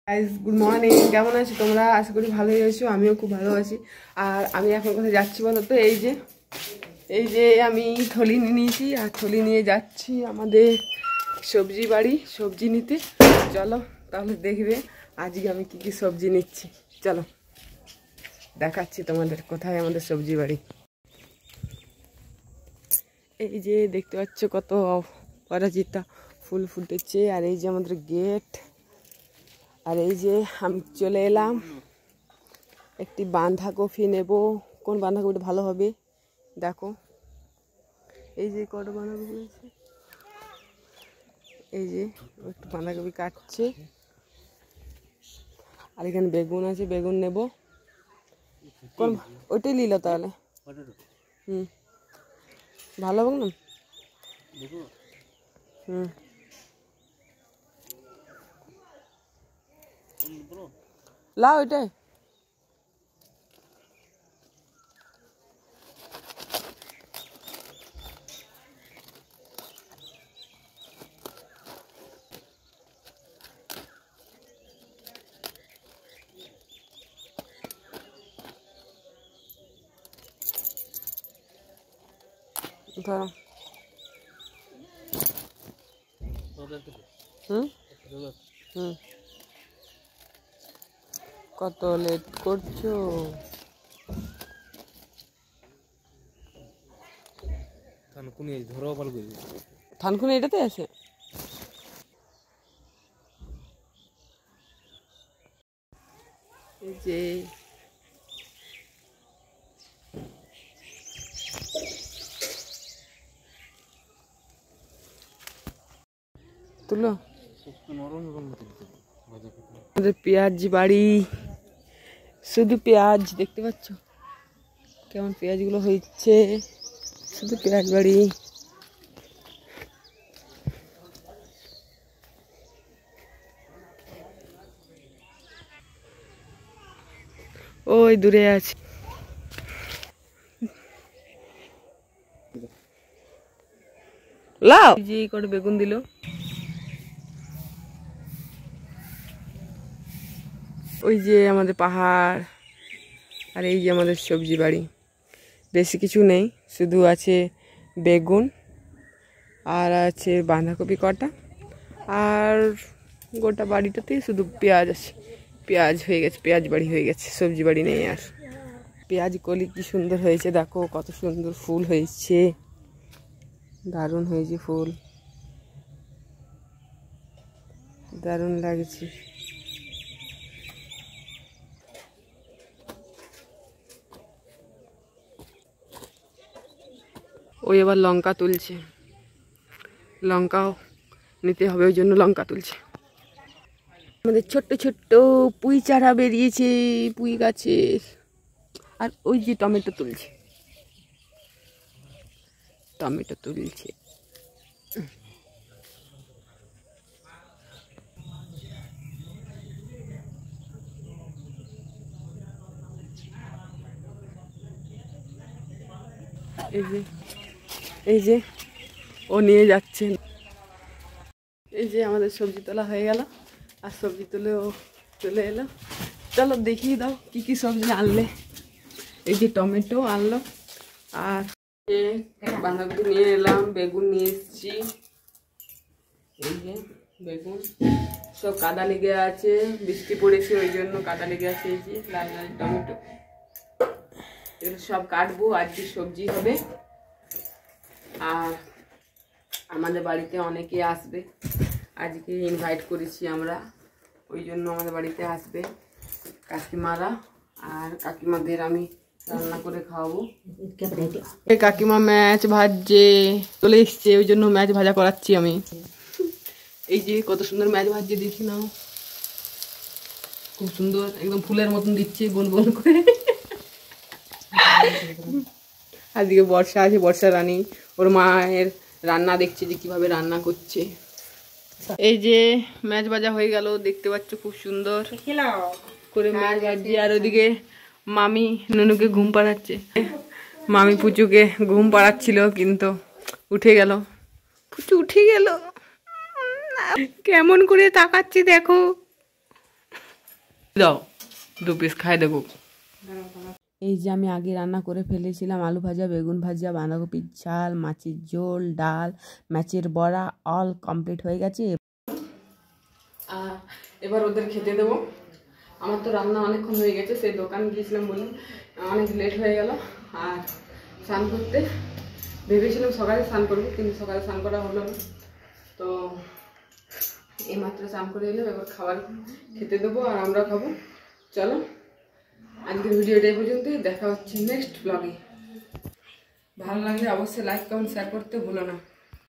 Guys good morning, কেমন আছো তোমরা? আশা করি ভালোই আছো, আমিও খুব ভালো আছি। আর আমি এখন কোথায় যাচ্ছি বলো তো? এই যে আমি থলি নিয়ে নিয়েছি আর থলি নিয়ে যাচ্ছি আমাদের সবজি বাড়ি সবজি নিতে। চলো তাহলে দেখবে আজকে আমি কি কি সবজি নিচ্ছি। চলো দেখাচ্ছি তোমাদের কোথায় আমাদের সবজি বাড়ি। এই যে দেখতে পাচ্ছ কত অপরাজিতা ফুল ফুটেছে, আর এই যে আমাদের গেট। আর এই যে আমি চলে এলাম, একটি বাঁধাকপি নেব। কোন বাঁধাকপিটা ভালো হবে দেখো। এই যে কত বাঁধাকপি আছে, এই যে একটু বাঁধাকপি কাটছে। আর এখানে বেগুন আছে, বেগুন নেব। কোন ওইটাই নিল তাহলে? ভালো হবে না? লাও এটাই। ধরো। কত লেট করছো? থানকুনি এটাতে আছে। এই যে তুলো আমাদের পেঁয়াজ বাড়ি, শুধু পেঁয়াজ দেখতে পাচ্ছ কেমন পেঁয়াজগুলো হচ্ছে, শুধু পেঁয়াজ বাড়ি। ওই দূরে আছে। লাও যে করে বেগুন দিল। ওই যে আমাদের পাহাড়, আর এই যে আমাদের সবজি বাড়ি। বেশি কিছু নেই, শুধু আছে বেগুন আর আছে বাঁধাকপি কটা, আর গোটা বাড়িটাতেই শুধু পেঁয়াজ আছে। পেঁয়াজ হয়ে গেছে, পেঁয়াজ বাড়ি হয়ে গেছে, সবজি বাড়ি নেই আর। পেঁয়াজ কলি কি সুন্দর হয়েছে দেখো, কত সুন্দর ফুল হয়েছে, দারুণ হয়েছে ফুল, দারুণ লাগছে। ওই এবার লঙ্কা তুলছে, লঙ্কাও নিতে হবে, ওই জন্য লঙ্কা তুলছে। আমাদের ছোট্ট ছোট্ট পুঁই চারা বেরিয়েছে পুঁই গাছের। আর ওই যে টমেটো তুলছে, টমেটো তুলছে। এই যে ও নিয়ে যাচ্ছে। এই যে আমাদের সবজি তোলা হয়ে গেল, আর সবজি তুলে ও চলে এলো। চলো দেখিয়ে দাও কি কি সবজি আনলে। এই যে টমেটো আনলো, আর বাঁধাকপি নিয়ে এলাম, বেগুন নিয়ে এসছি। এই যে বেগুন সব কাদা লেগে আছে, বৃষ্টি পড়েছে ওই জন্য কাদা লেগে আছে। এই যে লাল লাল টমেটো, এগুলো সব কাটবো, আজকে সবজি হবে। আর আমাদের বাড়িতে অনেকে আসবে, আজকে ইনভাইট করেছি আমরা, ওই জন্য আমাদের বাড়িতে আসবে কাকিমারা। আর কাকিমাদের আমি রান্না করে খাওয়াবো। কাকিমা মাছ ভাজছে, চলে এসছে, ওই জন্য মাছ ভাজা করাচ্ছি আমি। এই যে কত সুন্দর মাছ ভাজছে, দেখি নাও, খুব সুন্দর, একদম ফুলের মতন দিচ্ছে গোল গোল করে। আজকে বর্ষা আছে, বর্ষা রানী ওর মায়ের রান্না দেখছে যে কিভাবে রান্না করছে। এই যে মাছ ভাজা হয়ে গেল, দেখতে পাচ্ছ খুব সুন্দর করে মাছ ভাজছে। আর ওদিকে মামি নুনুকে ঘুম পাড়াচ্ছে, মামি পুচুকে ঘুম পাড়াচ্ছিল কিন্তু উঠে গেল, পুচু উঠে গেল। কেমন করে তাকাচ্ছি দেখো। দাও 2 পিস খাই দেবো। এই যে আমি আগে রান্না করে ফেলেছিলাম আলু ভাজা, বেগুন ভাজা, বাঁধাকপির ঝাল, মাছের ঝোল, ডাল, মাছের বড়া, অল কমপ্লিট হয়ে গেছে। আর এবার ওদের খেতে দেবো। আমার তো রান্না অনেকক্ষণ হয়ে গেছে, সেই দোকান গিয়েছিলাম বলে অনেক লেট হয়ে গেল। আর স্নান করতে ভেবেছিলাম সকালে স্নান করবো, কিন্তু সকালে স্নান করা হলো না। তো এইমাত্র স্নান করে এলাম, এবার খাবার খেতে দেবো আর আমরা খাবো। চলো আজকের ভিডিওটা এই পর্যন্তই, দেখা হচ্ছে নেক্সট ব্লগে। ভালো লাগলে অবশ্যই লাইক কমেন্ট শেয়ার করতে ভুলো না।